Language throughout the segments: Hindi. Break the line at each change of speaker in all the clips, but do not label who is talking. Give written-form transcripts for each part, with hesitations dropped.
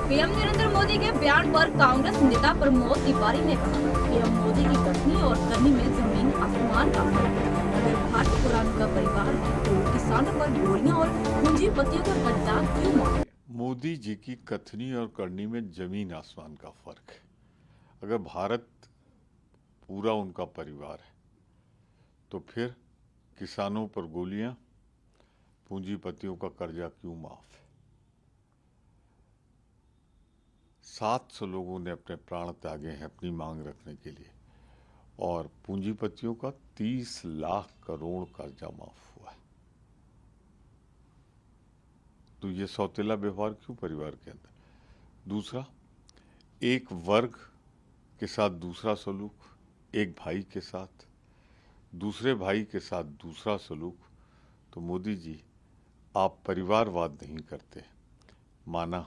पीएम नरेंद्र मोदी के बयान पर कांग्रेस नेता प्रमोद तिवारी ने कहा, पीएम मोदी की कथनी और करनी में जमीन आसमान का फर्क है। अगर भारत पुराने का परिवार है तो किसानों पर गोलियां और पूंजीपतियों का कर्जा क्यों मांगे?
मोदी जी की कथनी और करनी में जमीन आसमान का फर्क है। अगर भारत पूरा उनका परिवार है तो फिर किसानों पर गोलियां, पूंजीपतियों का कर्जा क्यों माफ है? 700 लोगों ने अपने प्राण त्यागे हैं अपनी मांग रखने के लिए और पूंजीपतियों का 30 लाख करोड़ कर्जा माफ हुआ है। तो ये सौतेला व्यवहार क्यों परिवार के अंदर? दूसरा, एक वर्ग के साथ दूसरा सलूक, एक भाई के साथ दूसरे भाई के साथ दूसरा सलूक। तो मोदी जी, आप परिवारवाद नहीं करते, माना,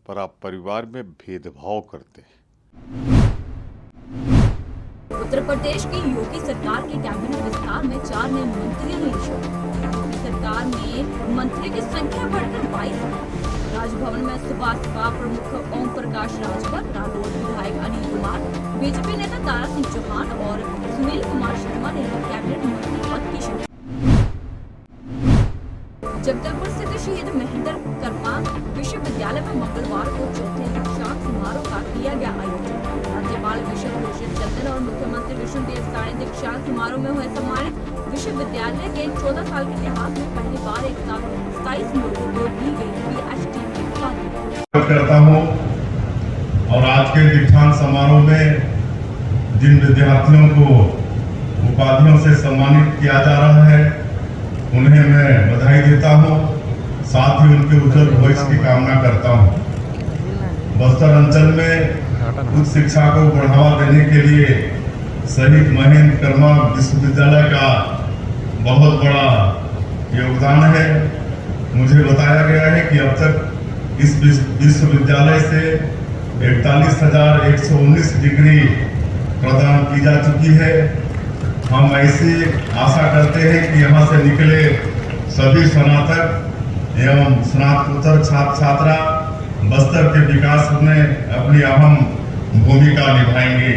पर आप परिवार में भेदभाव करते हैं।
उत्तर प्रदेश की योगी सरकार के कैबिनेट विस्तार में 4 नए मंत्रियों ने शपथ। योगी सरकार में मंत्री की संख्या बढ़कर 22 है। राजभवन में सपा प्रमुख ओम प्रकाश राजभर, रालोद विधायक अनिल कुमार, बीजेपी नेता तारा सिंह चौहान और सुनील कुमार शर्मा ने कैबिनेट मंत्री पद की शपथ। जगदलपुर स्थित शहीद महेंद्र कर्मा विश्वविद्यालय में मंगलवार को चौथे दीक्षांत समारोह का किया गया आयोजन। राज्यपाल विश्वभूषण चंद्र और मुख्यमंत्री विष्णुदेव साय दीक्षांत समारोह में हुए सम्मानित। विश्वविद्यालय के 14 साल के इतिहास में पहली बार एक साथ 27 लोगों को दी गई PhD की उपाधि
करता हूँ। और आज के दीक्षांत समारोह में जिन विद्यार्थियों को उपाधियों से सम्मानित किया जा रहा है उन्हें मैं बधाई देता हूँ, साथ ही उनके उज्जवल भविष्य की कामना करता हूँ। बस्तर अंचल में उच्च शिक्षा को बढ़ावा देने के लिए शहीद महेंद्र कर्मा विश्वविद्यालय का बहुत बड़ा योगदान है। मुझे बताया गया है कि अब तक इस विश्वविद्यालय से 41,119 डिग्री प्रदान की जा चुकी है। हम ऐसी आशा करते हैं कि यहाँ से निकले सभी स्नातक एवं स्नातकोत्तर छात्र छात्रा बस्तर के विकास में अपनी अहम भूमिका निभाएंगे।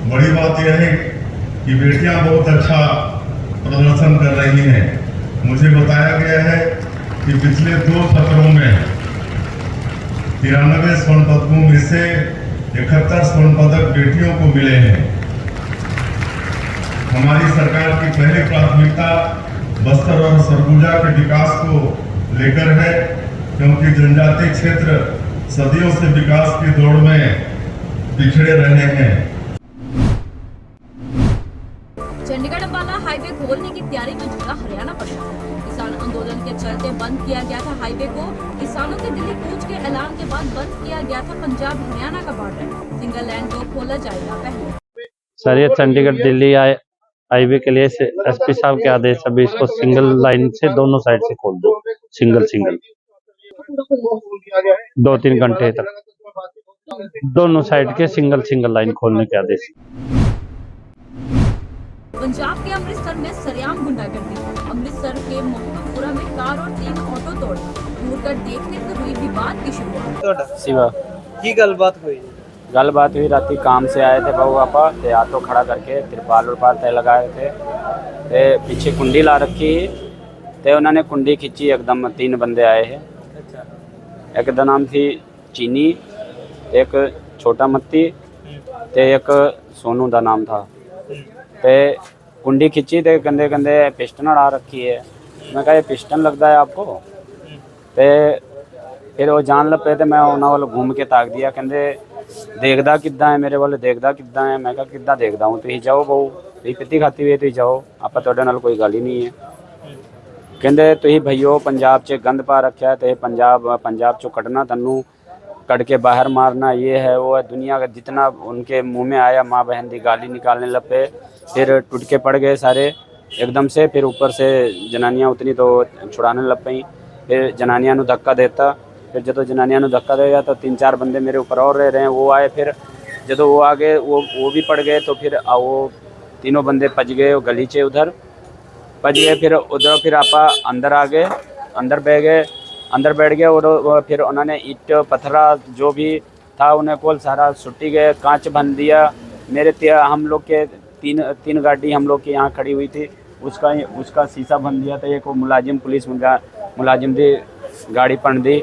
बड़ी बात यह है कि बेटियां बहुत अच्छा प्रदर्शन कर रही हैं। मुझे बताया गया है कि पिछले 2 सत्रों में 93 स्वर्ण पदकों में से 71 स्वर्ण पदक बेटियों को मिले हैं। हमारी सरकार की पहली प्राथमिकता बस्तर और सरगुजा के विकास को लेकर है, क्योंकि जनजातीय क्षेत्र सदियों से विकास की दौड़ में पिछड़े रहे हैं।
चंडीगढ़ अंबाला हाईवे खोलने की तैयारी में जुटा हरियाणा प्रशासन। किसान आंदोलन के चलते बंद किया गया था हाईवे को। किसानों के दिल्ली कूच के ऐलान के बाद बंद किया गया था पंजाब हरियाणा का बॉर्डर। सिंगल लाइन को खोला जाएगा पहले।
सर, ये चंडीगढ़ दिल्ली हाईवे के लिए एसपी साहब के आदेश, अभी इसको सिंगल लाइन से दोनों साइड से खोल दो। सिंगल 2-3 घंटे तक दोनों साइड के सिंगल लाइन खोलने के आदेश।
पंजाब के अमृतसर में सरेआम गुंडागर्दी। अमृतसर के मोहम्मदपुरा में कार और 3 ऑटो तोड़। दूर कर देखने से हुई विवाद की शुरुआत।
शिवा
की गलबात हुई?
गलबात हुई, राती काम से आए थे बहू आपा, ते ऑटो खड़ा करके तिरपाल उरपाल तय लगाए थे, ते पीछे कुंडी ला रखी, ते उन्होंने कुंडी खींची, एकदम 3 बंदे आए हैं।
अच्छा।
एक का नाम थी चीनी, एक छोटा मत्ती, ते एक सोनू का नाम था। ते कुंडी खींची, ते कंधे कंधे पिस्टन अड़ा रखी है। मैं कहा ये पिस्टन लगता है आपको? ते फिर वो जान लग पे, मैं उन्होंने वालों घूम के ताक दिया, कहते देखदा किद्दां है मेरे वाले, देखदा किद्दां है? मैं कहा किद्दां देखदा हूँ, तुम जाओ बहू, तुम पित्ती खाती हुई तुम जाओ, आप तुहाडे नाल कोई गल ही नहीं है। कहते तुम भईओ पंजाब च गंद पा रखा है, तो पंजाब चो कटना, तन्नू कट के बाहर मारना, ये है वो है। दुनिया का जितना उनके मुँह में आया माँ बहन की गाली निकालने लग पे, फिर टूट के पड़ गए सारे एकदम से। फिर ऊपर से जनानियाँ उतनी तो छुड़ाने लग पई। फिर जनानियाँ धक्का देता, फिर जो जनानियाँ धक्का देगा तो 3-4 बंदे मेरे ऊपर और रह रहे हैं, वो आए। फिर जो वो आगे वो भी पड़ गए, तो फिर वो तीनों बंदे पच गए, वो गली चे उधर पच गए। फिर उधर फिर आपा अंदर आ गए, अंदर बह गए। अंदर बैठ गए और फिर उन्होंने ईट पत्थरा जो भी था उन्हें कोल सारा सुट्टी गए, कांच भन दिया। हम लोग के तीन गाड़ी हम लोग के यहाँ खड़ी हुई थी, उसका शीशा भन दिया था। एक वो मुलाजिम पुलिस मुलाजिम दी गाड़ी पन दी।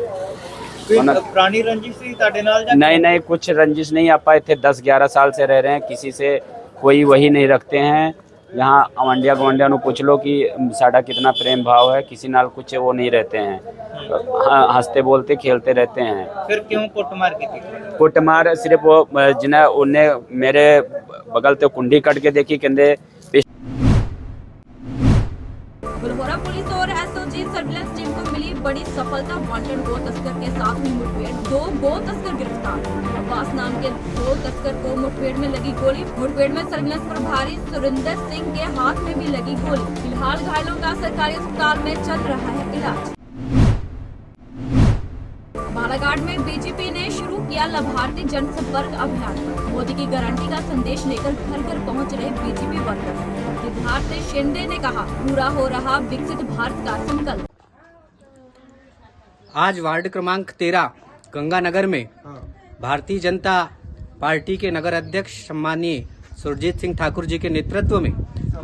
पुरानी रंजिश थी ताड़े नाल या
नहीं, कुछ रंजिश नहीं। आप इतने 10-11 साल से रह रहे हैं, किसी से कोई वही नहीं रखते हैं। यहाँ अवंडिया गवंडिया को पूछ लो कि साड़ा कितना प्रेम भाव है, किसी नाल कुछ वो नहीं रहते हैं, हंसते बोलते खेलते रहते हैं।
फिर क्यों कुटमार की थी?
कुटमार सिर्फ वो जिन्हें उन्हें मेरे बगल ते कुंडी कट के देखी, कहते
बुलहोरा पुलिस और एसओजी सर्विलांस टीम को मिली बड़ी सफलता। वांटेड गो तस्कर के साथ हुई मुठभेड़, 2 गो तस्कर गिरफ्तार। अब्बास नाम के गो तस्कर को मुठभेड़ में लगी गोली। मुठभेड़ में सर्विलांस प्रभारी सुरेंद्र सिंह के हाथ में भी लगी गोली। फिलहाल घायलों का सरकारी अस्पताल में चल रहा है इलाज। बालाघाट में बीजेपी ने शुरू किया लाभार्थी जनसंपर्क अभियान। मोदी की गारंटी का संदेश लेकर घर घर पहुंच रहे बीजेपी वर्कर। सिद्धार्थ शिंदे ने कहा, पूरा हो रहा विकसित भारत का संकल्प।
आज वार्ड क्रमांक 13 गंगानगर में भारतीय जनता पार्टी के नगर अध्यक्ष सम्मानीय सुरजीत सिंह ठाकुर जी के नेतृत्व में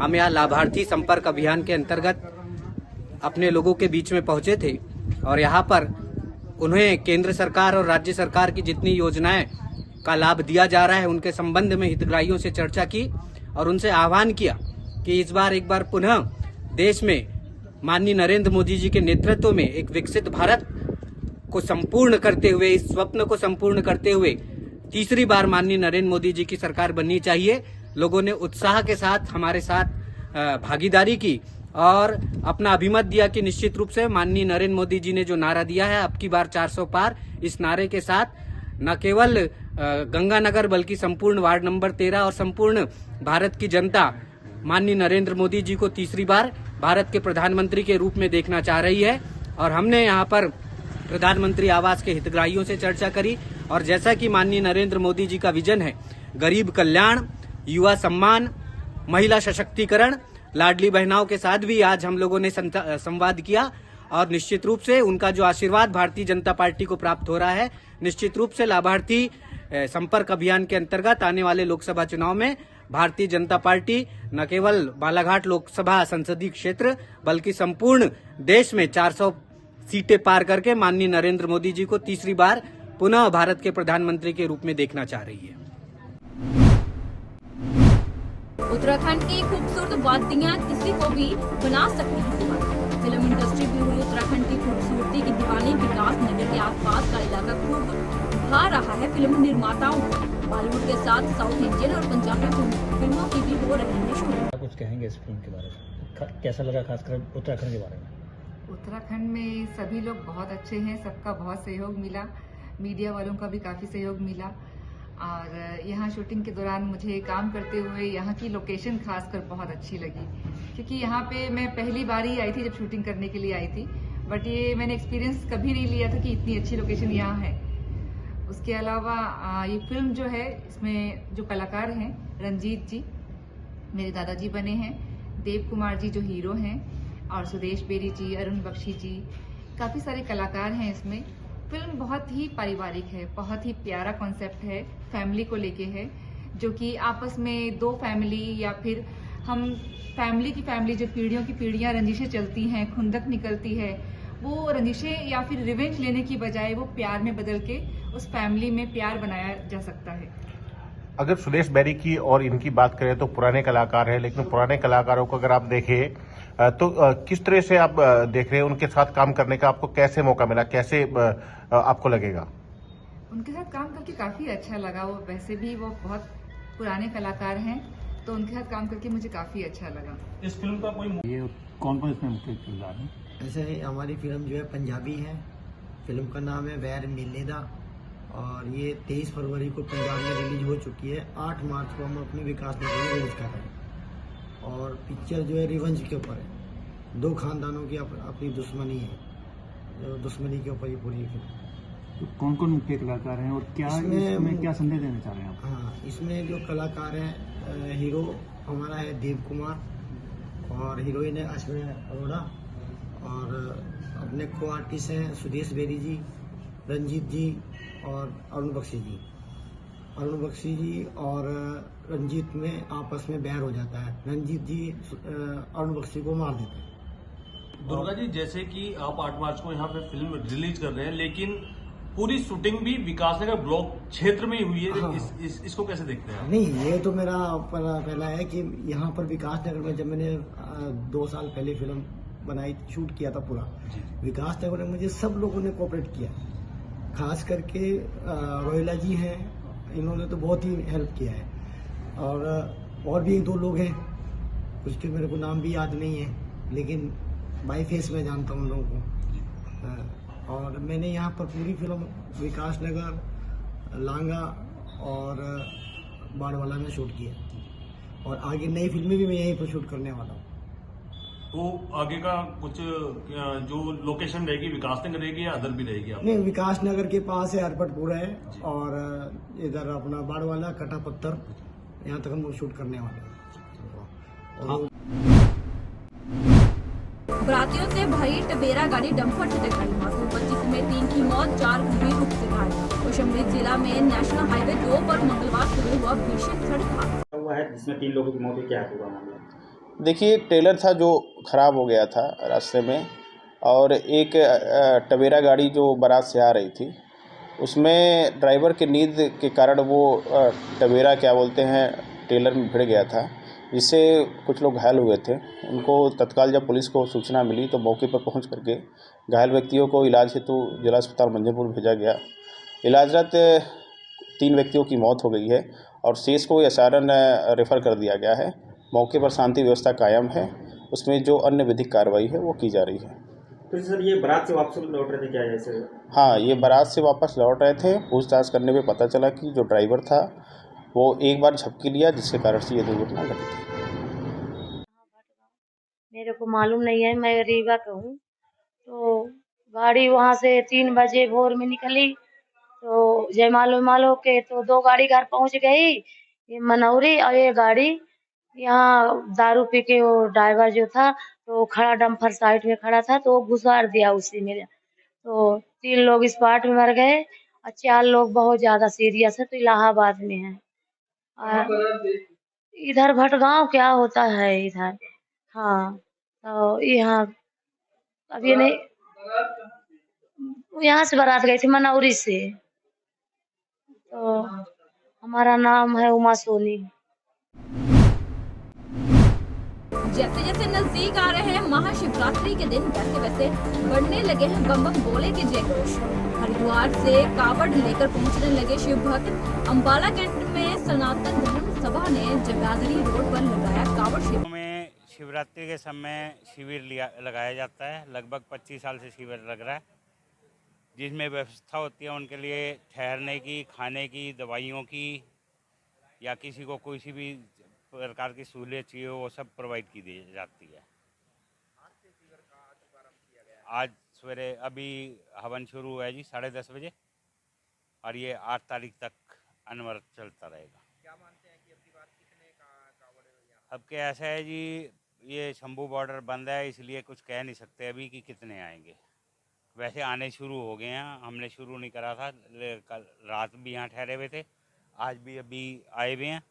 हम यहाँ लाभार्थी संपर्क अभियान के अंतर्गत अपने लोगों के बीच में पहुंचे थे और यहाँ पर उन्हें केंद्र सरकार और राज्य सरकार की जितनी योजनाएं का लाभ दिया जा रहा है उनके संबंध में हितग्राहियों से चर्चा की और उनसे आह्वान किया कि इस बार एक बार पुनः देश में माननीय नरेंद्र मोदी जी के नेतृत्व में एक विकसित भारत को संपूर्ण करते हुए, इस स्वप्न को संपूर्ण करते हुए तीसरी बार माननीय नरेंद्र मोदी जी की सरकार बननी चाहिए। लोगों ने उत्साह के साथ हमारे साथ भागीदारी की और अपना अभिमत दिया कि निश्चित रूप से माननीय नरेंद्र मोदी जी ने जो नारा दिया है अब की बार 400 पार, इस नारे के साथ न केवल गंगानगर बल्कि संपूर्ण वार्ड नंबर 13 और संपूर्ण भारत की जनता माननीय नरेंद्र मोदी जी को तीसरी बार भारत के प्रधानमंत्री के रूप में देखना चाह रही है। और हमने यहाँ पर प्रधानमंत्री आवास के हितग्राहियों से चर्चा करी और जैसा कि माननीय नरेंद्र मोदी जी का विजन है, गरीब कल्याण, युवा सम्मान, महिला सशक्तिकरण, लाडली बहनाओं के साथ भी आज हम लोगों ने संवाद किया और निश्चित रूप से उनका जो आशीर्वाद भारतीय जनता पार्टी को प्राप्त हो रहा है, निश्चित रूप से लाभार्थी संपर्क अभियान के अंतर्गत आने वाले लोकसभा चुनाव में भारतीय जनता पार्टी न केवल बालाघाट लोकसभा संसदीय क्षेत्र बल्कि संपूर्ण देश में 400 सीटें पार करके माननीय नरेंद्र मोदी जी को तीसरी बार पुनः भारत के प्रधानमंत्री के रूप में देखना चाह रही है।
उत्तराखंड की खूबसूरत वादियां किसी को भी बना सकती हैं। फिल्म इंडस्ट्री भी हुई उत्तराखंड की खूबसूरती की दीवानी। विकास नगर के आसपास का इलाका खूब भा रहा है फिल्म निर्माताओं को। बॉलीवुड के साथ साउथ इंडियन और पंजाबी फिल्मों की भी हो रही है शूटिंग।
कुछ कहेंगे इस फिल्म के बारे में, कैसा लगा खासकर उत्तराखंड के बारे में?
उत्तराखंड में सभी लोग बहुत अच्छे हैं, सबका बहुत सहयोग मिला, मीडिया वालों का भी काफ़ी सहयोग मिला और यहाँ शूटिंग के दौरान मुझे काम करते हुए यहाँ की लोकेशन खासकर बहुत अच्छी लगी क्योंकि यहाँ पे मैं पहली बार ही आई थी जब शूटिंग करने के लिए आई थी, बट ये मैंने एक्सपीरियंस कभी नहीं लिया था कि इतनी अच्छी लोकेशन यहाँ है। उसके अलावा ये फिल्म जो है इसमें जो कलाकार हैं, रंजीत जी मेरे दादाजी बने हैं, देव कुमार जी जो हीरो हैं और सुदेश बेरी जी, अरुण बख्शी जी, काफ़ी सारे कलाकार हैं इसमें। फिल्म बहुत ही पारिवारिक है, बहुत ही प्यारा कॉन्सेप्ट है, फैमिली को लेके है, जो कि आपस में दो फैमिली या फिर हम फैमिली की फैमिली जो पीढ़ियों की पीढ़ियां रंजिशें चलती हैं, खुंदक निकलती है, वो रंजिशें या फिर रिवेंज लेने की बजाय वो प्यार में बदल के उस फैमिली में प्यार बनाया जा सकता है।
अगर सुदेश बेरी की और इनकी बात करें तो पुराने कलाकार हैं, लेकिन पुराने कलाकारों को अगर आप देखें तो किस तरह से आप देख रहे हैं उनके साथ काम करने का? आपको कैसे मौका मिला, कैसे आपको लगेगा?
उनके साथ काम करके काफ़ी अच्छा लगा। वो वैसे भी वो बहुत पुराने कलाकार हैं तो उनके साथ काम करके मुझे काफ़ी अच्छा लगा।
इस फिल्म का कोई ये कौन कौन इसमें मुख्य किरदार है?
ऐसे हमारी फिल्म जो है पंजाबी है, फिल्म का नाम है वैर मिलेदा और ये 23 फरवरी को पंजाब में रिलीज हो चुकी है। 8 मार्च को हम अपनी विकास नगर में रिलीज कर रहे हैं और पिक्चर जो है रिवेंज के ऊपर है। दो खानदानों की अपनी दुश्मनी है, जो दुश्मनी के ऊपर ये पूरी फिल्म।
तो कौन कौन मुख्य कलाकार हैं और क्या इसमें क्या संदेश देना चाह रहे हैं आप?
हाँ, इसमें जो कलाकार हैं, हीरो हमारा है देव कुमार और हीरोइन है अश्विनी अरोड़ा और अपने को आर्टिस्ट हैं सुदेश बेरी जी, रंजीत जी और अरुण बख्शी जी। अरुण बख्शी जी और रंजीत में आपस में बैर हो जाता है। रंजीत जी अरुण बख्शी को मार देते हैं।
दुर्गा जी, जैसे कि आप 8 मार्च को यहाँ पे फिल्म रिलीज कर रहे हैं, लेकिन पूरी शूटिंग भी विकासनगर ब्लॉक क्षेत्र में ही हुई है।
हाँ।
इसको कैसे देखते हैं आप?
नहीं, ये तो मेरा पहला है कि यहाँ पर विकासनगर में जब मैंने 2 साल पहले फिल्म बनाई, शूट किया था पूरा, विकासनगर में मुझे सब लोगों ने कोऑपरेट किया, खास करके रोहिला जी हैं, इन्होंने तो बहुत ही हेल्प किया है। और भी 1-2 लोग हैं, कुछ के मेरे को नाम भी याद नहीं है, लेकिन बाई फेस में जानता हूँ उन लोगों को। और मैंने यहाँ पर पूरी फिल्म विकासनगर, लांगा और बाड़वाला में शूट किया, और आगे नई फिल्में भी मैं यहीं पर शूट करने वाला हूँ।
तो आगे का कुछ जो लोकेशन रहेगी विकासनगर रहेगी या अदर भी रहेगी? आप
नहीं, विकासनगर के पास है, अरपटपुरा है, और इधर अपना बाड़वाला, कटा पत्थर, यहाँ तक हम शूट करने वाले हैं। और
बरातियों से भरी टबेरा गाड़ी डंपर से टकराई, मासूम बच्ची समेत 3 की मौत, 4 गंभीर रूप से घायल। कौशाम्बी जिला में नेशनल हाईवे 2 पर मंगलवार सुबह हुआ भीषण सड़क हादसा
हुआ है जिसमें 3 लोगों की मौत हुई। क्या हुआ मामला?
देखिए, ट्रेलर था जो खराब हो गया था रास्ते में, और एक टबेरा गाड़ी जो बारात से आ रही थी, उसमें ड्राइवर की नींद के कारण वो टबेरा क्या बोलते हैं ट्रेलर में भिड़ गया था, जिससे कुछ लोग घायल हुए थे। उनको तत्काल जब पुलिस को सूचना मिली तो मौके पर पहुंच करके घायल व्यक्तियों को इलाज हेतु जिला अस्पताल मंझनपुर भेजा गया। इलाजरत 3 व्यक्तियों की मौत हो गई है और शेष को एसआरएन रेफर कर दिया गया है। मौके पर शांति व्यवस्था कायम है, उसमें जो अन्य विधिक कार्रवाई है वो की जा रही है।
तो सर, ये बारात से वापस लौट रहे थे क्या ऐसे?
हाँ, ये बारात से वापस लौट रहे थे। पूछताछ करने में पता चला कि जो ड्राइवर था वो एक बार झपकी लिया, जिसके कारण से ये दुर्घटना घटी।
मेरे को मालूम नहीं है, मैं रीवा का हूँ। तो गाड़ी वहाँ से 3 बजे भोर में निकली, तो जयमालो के तो 2 गाड़ी घर पहुँच गई, ये मनौरी, और ये गाड़ी यहाँ दारू पी के वो ड्राइवर जो था तो खड़ा डंपर साइड में खड़ा था, तो वो घुसार दिया उसी में। तो 3 लोग स्पॉट में मर गए और 4 लोग बहुत ज्यादा सीरियस है, तो इलाहाबाद में है। इधर भटगांव क्या होता है इधर। हाँ, तो यहाँ अभी नहीं, यहाँ से बारात गई थी मनौरी से। तो हमारा नाम है उमा सोनी।
जैसे जैसे नजदीक आ रहे हैं महाशिवरात्रि के दिन, वैसे वैसे बढ़ने लगे हैं बम बम बोले के जयघोष। हरिद्वार से कावड़ लेकर पहुंचने लगे शिव भक्त। अंबाला कैंट में सनातन धर्म सभा ने जगाधरी रोड पर लगाया कावड़ शिविर।
में शिवरात्रि के समय शिविर लगाया जाता है। लगभग 25 साल से शिविर लग रहा है, जिसमें व्यवस्था होती है उनके लिए ठहरने की, खाने की, दवाइयों की, या किसी को कोई भी प्रकार की सहूलियत चाहिए वो सब प्रोवाइड की दी जाती है। आज सवेरे अभी हवन शुरू हुआ है जी 10:30 बजे, और ये 8 तारीख तक अनवरत चलता रहेगा। क्या मानते हैं कि अब की बार कितने कावड़? अब क्या ऐसा है जी, ये शंभू बॉर्डर बंद है, इसलिए कुछ कह नहीं सकते अभी कि कितने आएंगे। वैसे आने शुरू हो गए हैं, हमने शुरू नहीं करा था, कल रात भी यहाँ ठहरे हुए थे, आज भी अभी आए हुए हैं,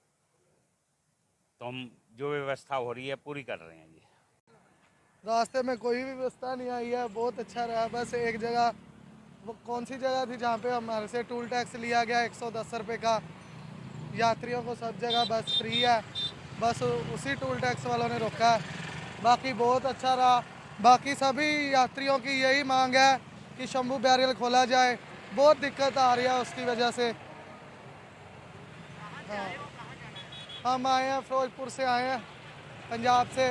तो हम जो व्यवस्था हो रही है पूरी कर रहे हैं जी।
रास्ते में कोई भी व्यवस्था नहीं आई है, बहुत अच्छा रहा। बस एक जगह, वो कौन सी जगह थी जहाँ पे हमारे से टूल टैक्स लिया गया 110 रुपये का, यात्रियों को सब जगह बस फ्री है, बस उसी टूल टैक्स वालों ने रोका है। बाकी बहुत अच्छा रहा। बाकी सभी यात्रियों की यही मांग है कि शंभू बैरियल खोला जाए, बहुत दिक्कत आ रही है उसकी वजह से। हाँ, हम आए हैं फिरोजपुर से, आए हैं पंजाब से,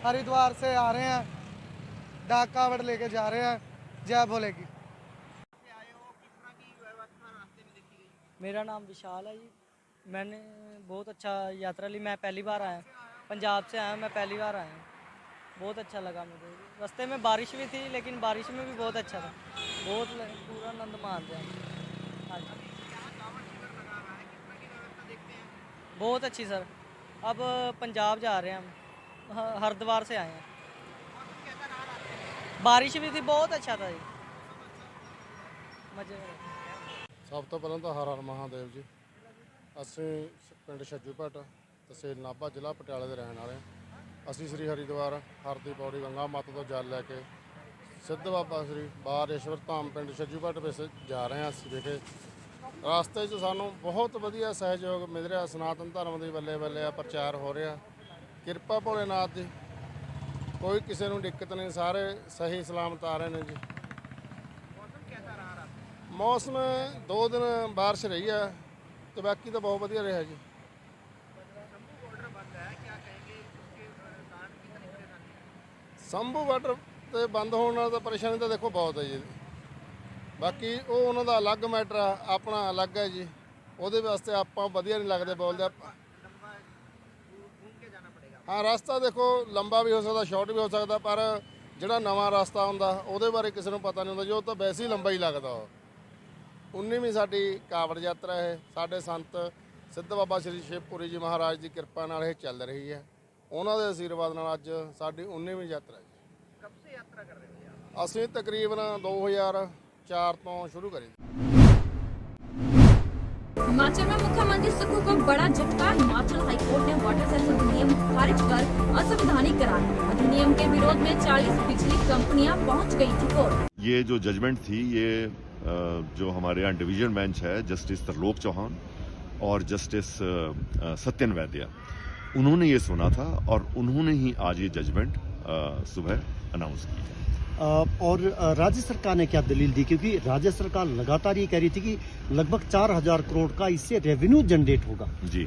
हरिद्वार से आ रहे हैं, डाक कावड़ लेके जा रहे हैं। जय भोले की।
मेरा नाम विशाल है जी। मैंने बहुत अच्छा यात्रा ली, मैं पहली बार आया, पंजाब से आया, मैं पहली बार आया, बहुत अच्छा लगा मुझे। रास्ते में बारिश भी थी, लेकिन बारिश में भी बहुत अच्छा था, बहुत पूरा आनंद मान रहे हैं। हाँ जी, बहुत अच्छी सर। अब पंजाब जा रहे हैं हम, हरिद्वार से आए हैं। बारिश भी थी, बहुत अच्छा था जी, मजे में।
ਸਭ ਤੋਂ ਪਹਿਲਾਂ ਤਾਂ ਹਰ ਹਰ ਮਹਾਦੇਵ ਜੀ। ਅਸੀਂ ਪਿੰਡ ਛੱਜੂਪੇਟ, ਤਹਿਸੀਲ ਨਾਭਾ, ਜ਼ਿਲ੍ਹਾ ਪਟਿਆਲੇ ਦੇ ਰਹਿਣ ਵਾਲੇ ਹਾਂ। ਅਸੀਂ ਸ੍ਰੀ ਹਰਿਦੁਆਰ ਹਰਦੀ ਪੌੜੀ ਗੰਗਾ ਮਾਤਾ ਤੋਂ ਜਲ ਲੈ ਕੇ ਸਿੱਧ ਬਾਬਾ ਸ੍ਰੀ ਬਾਰੇਸ਼ਵਰ ਧਾਮ ਪਿੰਡ ਛੱਜੂਪੇਟ ਵਿੱਚ ਜਾ ਰਹੇ ਹਾਂ। ਅਸੀਂ ਵਿਖੇ ਰਸਤੇ 'ਚ ਸਾਨੂੰ ਬਹੁਤ ਵਧੀਆ ਸਹਿਯੋਗ ਮਿਲ ਰਿਹਾ। ਸਨਾਤਨ ਧਰਮ ਦੀ ਬੱਲੇ ਬੱਲੇ ਆ ਪ੍ਰਚਾਰ ਹੋ ਰਿਹਾ। ਕਿਰਪਾ ਭੋਲੇਨਾਥ ਦੀ, ਕੋਈ ਕਿਸੇ ਨੂੰ ਦਿੱਕਤ ਨਹੀਂ, ਸਾਰੇ ਸਹੀ ਸਲਾਮਤ ਆ ਰਹੇ ਨੇ ਜੀ। मौसम 2 दिन बारिश रही है तो बाकी तो बहुत बढ़िया रहा जी। शंभू वाटर तो बंद होने तो परेशानी तो देखो बहुत है जी। बाकी वो उन्होंने अलग मैटर है, अपना अलग है जी। वो वास्ते आप वधिया नहीं लगते बोलते। हाँ, रास्ता देखो लंबा भी हो सकता, शॉर्ट भी हो सकता, पर जो नवा रास्ता आता वो बारे किसी को पता नहीं होता जो तो वैसे ही लंबा ही लगता। 19ਵੀਂ ਸਾਡੀ ਕਾਵੜ ਯਾਤਰਾ ਹੈ। ਸਾਡੇ ਸੰਤ ਸਿੱਧ ਬਾਬਾ ਸ਼੍ਰੀ ਸ਼ਿਵਪੁਰੀ ਜੀ ਮਹਾਰਾਜ ਦੀ ਕਿਰਪਾ ਨਾਲ ਇਹ ਚੱਲ ਰਹੀ ਹੈ। ਉਹਨਾਂ ਦੇ ਆਸ਼ੀਰਵਾਦ ਨਾਲ ਅੱਜ ਸਾਡੀ 19ਵੀਂ ਯਾਤਰਾ ਹੈ। ਕਬ ਸੇ ਯਾਤਰਾ ਕਰ ਰਹੇ ਹੋ? ਅਸੀਂ ਤਕਰੀਬਨ 2004 ਤੋਂ शुरू करी।
हिमाचल में मुख्यमंत्री सुक्खू को बड़ा झटका। हिमाचल हाईकोर्ट ने वाटर सेस अधिनियम खारिज कर असंवैधानिक करार। अधिनियम के विरोध में 40 बिजली कंपनियां पहुंच गई थी कोर्ट।
ये जो जजमेंट थी, ये जो हमारे यहाँ डिवीजन बेंच है, जस्टिस तरलोक चौहान और जस्टिस सत्यन वैद्य, उन्होंने ये सुना था और उन्होंने ही आज ये जजमेंट सुबह अनाउंस किया।
और राज्य सरकार ने क्या दलील दी? क्योंकि राज्य सरकार लगातार ये कह रही थी कि लगभग 4000 करोड़ का इससे रेवेन्यू जनरेट होगा।
जी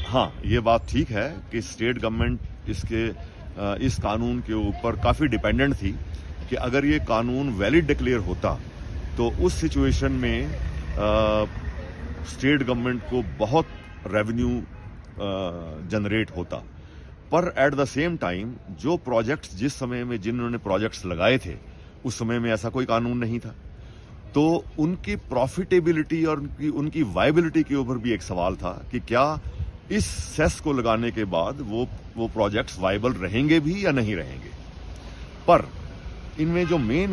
हाँ, ये बात ठीक है कि स्टेट गवर्नमेंट इस कानून के ऊपर काफ़ी डिपेंडेंट थी कि अगर ये कानून वैलिड डिक्लेयर होता तो उस सिचुएशन में स्टेट गवर्नमेंट को बहुत रेवेन्यू जनरेट होता। पर एट द सेम टाइम जो प्रोजेक्ट्स जिस समय में जिन्होंने प्रोजेक्ट्स लगाए थे उस समय में ऐसा कोई कानून नहीं था, तो उनकी प्रॉफिटेबिलिटी और उनकी वायबिलिटी के ऊपर भी एक सवाल था कि क्या इस सेस को लगाने के बाद वो प्रोजेक्ट्स वायबल रहेंगे भी या नहीं रहेंगे। पर इनमें जो मेन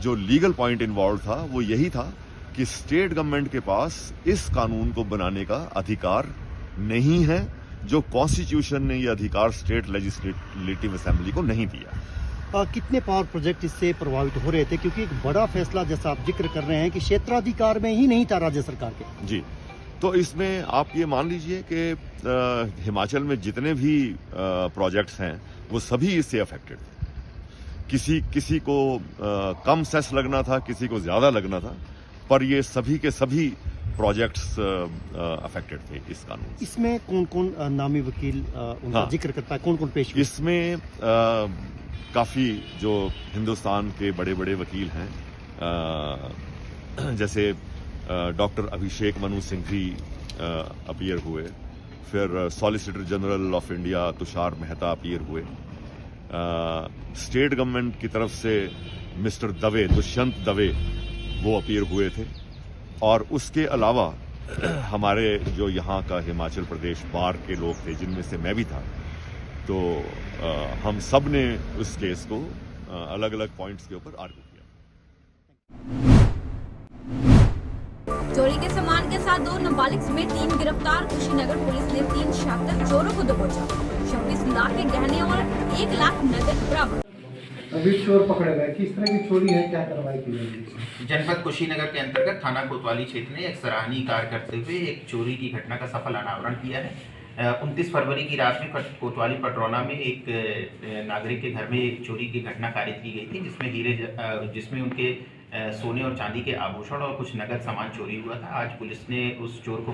जो लीगल पॉइंट इन्वॉल्व था वो यही था कि स्टेट गवर्नमेंट के पास इस कानून को बनाने का अधिकार नहीं है, जो कॉन्स्टिट्यूशन ने ये अधिकार स्टेट लेजिस्लेटिव असेंबली को नहीं दिया।
कितने पावर प्रोजेक्ट इससे प्रभावित हो रहे थे? क्योंकि एक बड़ा फैसला जैसा आप जिक्र कर रहे हैं कि क्षेत्राधिकार में ही नहीं था राज्य सरकार के। जी,
तो इसमें आप ये मान लीजिए कि हिमाचल में जितने भी प्रोजेक्ट्स हैं वो सभी इससे अफेक्टेड थे। किसी को कम सेस लगना था, किसी को ज्यादा लगना था, पर ये सभी के सभी प्रोजेक्ट्स अफेक्टेड थे इस कानून से।
इसमें कौन कौन नामी वकील उनका जिक्र करता है, कौन कौन पेश?
इसमें काफी जो हिंदुस्तान के बड़े बड़े वकील हैं, जैसे डॉक्टर अभिषेक मनु सिंघवी अपीयर हुए, फिर solicitor general of India Tushar Mehta appear हुए, स्टेट गवर्नमेंट की तरफ से मिस्टर दवे, दुष्यंत दवे, वो अपीयर हुए थे। और उसके अलावा हमारे जो यहाँ का हिमाचल प्रदेश बार के लोग थे, जिनमें से मैं भी था, तो हम सब ने उस केस को अलग अलग पॉइंट्स के ऊपर आर्ग्यू किया।
चोरी के सामान के साथ 2 नाबालिग समेत 3 गिरफ्तार। कुशीनगर पुलिस ने 3 शातिर चोरों को दबोचा। 26 लाख के गहने और 1 लाख नकद बरामद।
अभी चोर पकड़े गए, किस तरह की चोरी है, क्या कार्रवाई की जाएगी?
जनपद कुशीनगर के अंतर्गत थाना कोतवाली क्षेत्र ने एक सराहनीय कार्य करते हुए एक चोरी की घटना का सफल अनावरण किया है। 29 फरवरी की रात में कोतवाली पटरौना में एक नागरिक के घर में एक चोरी की घटना कारित की गई थी, जिसमें उनके सोने और चांदी के आभूषण और कुछ नगद सामान चोरी हुआ था। आज पुलिस ने उस चोर को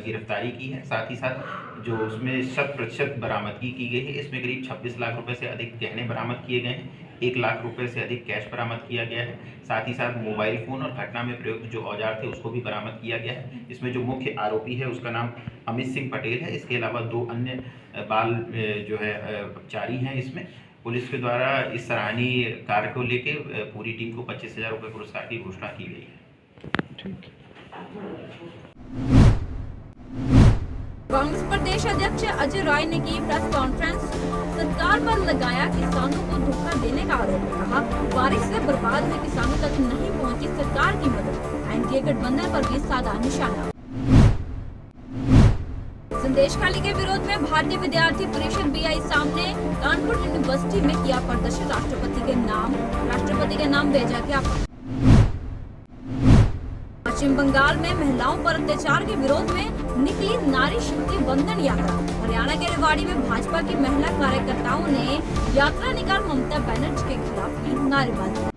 गिरफ्तारी की है। साथ ही साथ जो उसमें 100% बरामदगी की गई है, इसमें करीब 26 लाख रुपए से अधिक गहने बरामद किए गए हैं, 1 लाख रुपए से अधिक कैश बरामद किया गया है। साथ ही साथ मोबाइल फ़ोन और घटना में प्रयुक्त जो औजार थे उसको भी बरामद किया गया है। इसमें जो मुख्य आरोपी है उसका नाम अमित सिंह पटेल है। इसके अलावा 2 अन्य बाल जो है अपचारी हैं। इसमें पुलिस के द्वारा इस सराहनीय कार्य को लेके पूरी टीम को 25,000 रुपये पुरस्कार की घोषणा की गई है।
कांग्रेस प्रदेश अध्यक्ष अजय राय ने की प्रेस कॉन्फ्रेंस, सरकार पर लगाया किसानों को धोखा देने का आरोप। कहा बारिश से बर्बाद हुए किसानों तक नहीं पहुंची सरकार की मदद। एनडीए गठबंधन पर भी साधा निशाना। संदेश खाली के विरोध में भारतीय विद्यार्थी परिषद बीआई सामने कानपुर यूनिवर्सिटी में किया प्रदर्शन। राष्ट्रपति के नाम भेजा ज्ञापन। पश्चिम बंगाल में महिलाओं पर अत्याचार के विरोध में निकली नारी शक्ति वंदन यात्रा। हरियाणा के रेवाड़ी में भाजपा की महिला कार्यकर्ताओं ने यात्रा निकाल ममता बनर्जी के खिलाफ की नारेबाजी।